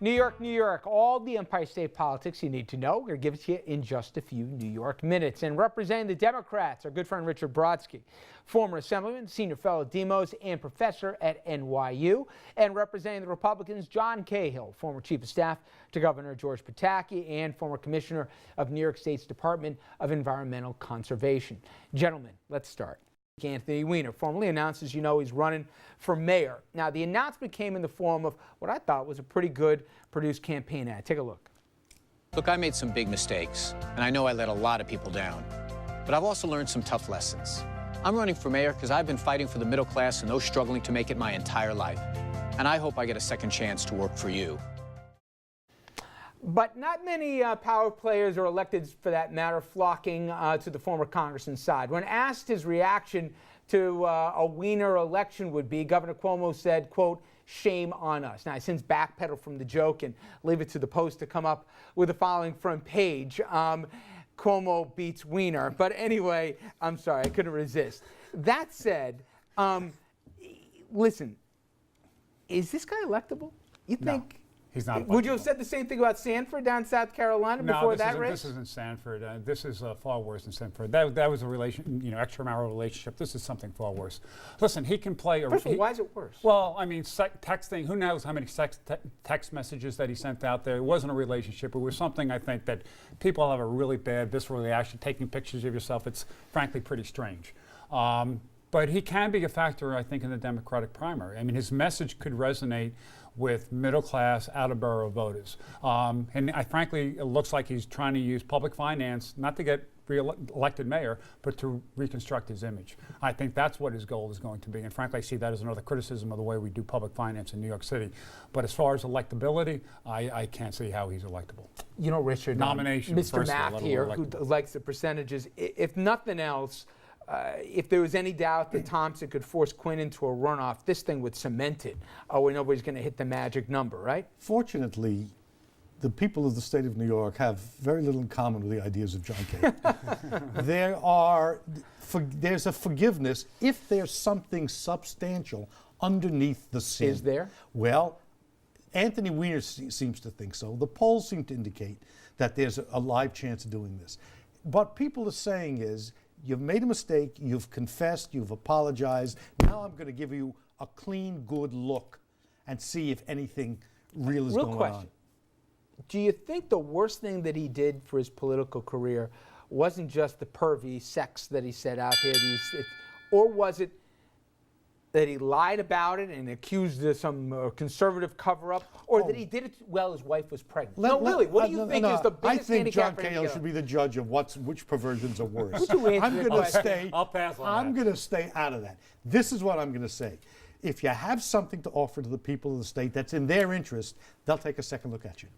New York, New York, all the Empire State politics you need to know. We're going to give it to you in just a few New York minutes. And representing the Democrats, our good friend Richard Brodsky, former Assemblyman, senior fellow at Demos, and professor at NYU. And representing the Republicans, John Cahill, former chief of staff to Governor George Pataki and former commissioner of New York State's Department of Environmental Conservation. Gentlemen, let's start. Anthony Weiner formally announced, as you know, he's running for mayor. Now, the announcement came in the form of what I thought was a pretty good produced campaign ad. Take a look. Look, I made some big mistakes, and I know I let a lot of people down. But I've also learned some tough lessons. I'm running for mayor because I've been fighting for the middle class and those struggling to make it my entire life. And I hope I get a second chance to work for you. But not many power players or electeds, for that matter, flocking to the former congressman's side. When asked his reaction to a Weiner election would be, Governor Cuomo said, quote, "Shame on us." Now, I since backpedal from the joke and leave it to the Post to come up with the following front page. Cuomo beats Weiner. But anyway, I'm sorry, I couldn't resist. That said, listen, is this guy electable? You think? No. He's not. Would you have said the same thing about Sanford down in South Carolina before that race? This isn't Sanford. This is far worse than Sanford. That was a extramarital relationship. This is something far worse. Listen, he can play. First of all, why is it worse? Well, I mean, texting. Who knows how many text messages that he sent out there? It wasn't a relationship. It was something I think that people have a really bad visceral reaction. Taking pictures of yourself. It's frankly pretty strange. But he can be a factor, I think, in the Democratic primary. I mean, his message could resonate with middle-class, out-of-borough voters. And frankly, it looks like he's trying to use public finance, not to get re-elected mayor, but to reconstruct his image. I think that's what his goal is going to be. And frankly, I see that as another criticism of the way we do public finance in New York City. But as far as electability, I can't see how he's electable. You know, Richard, nomination, Mr. Math here, who likes the percentages, if nothing else, if there was any doubt that Thompson could force Quinn into a runoff, this thing would cement it, where nobody's going to hit the magic number, right? Fortunately, the people of the state of New York have very little in common with the ideas of John Cahill. There's a forgiveness if there's something substantial underneath the sin. Is there? Well, Anthony Weiner seems to think so. The polls seem to indicate that there's a live chance of doing this. What people are saying is, you've made a mistake, you've confessed, you've apologized. Now I'm going to give you a clean, good look and see if anything real is going on. Do you think the worst thing that he did for his political career wasn't just the pervy sex that he said out there, or was it that he lied about it and accused of some conservative cover-up, or that he did it while his wife was pregnant? Really, what do you think is the biggest handicap? I think John Cahill should be the judge of which perversions are worse. Would you answer I'm going to stay. I'll pass on I'm going to stay out of that. This is what I'm going to say. If you have something to offer to the people of the state that's in their interest, they'll take a second look at you.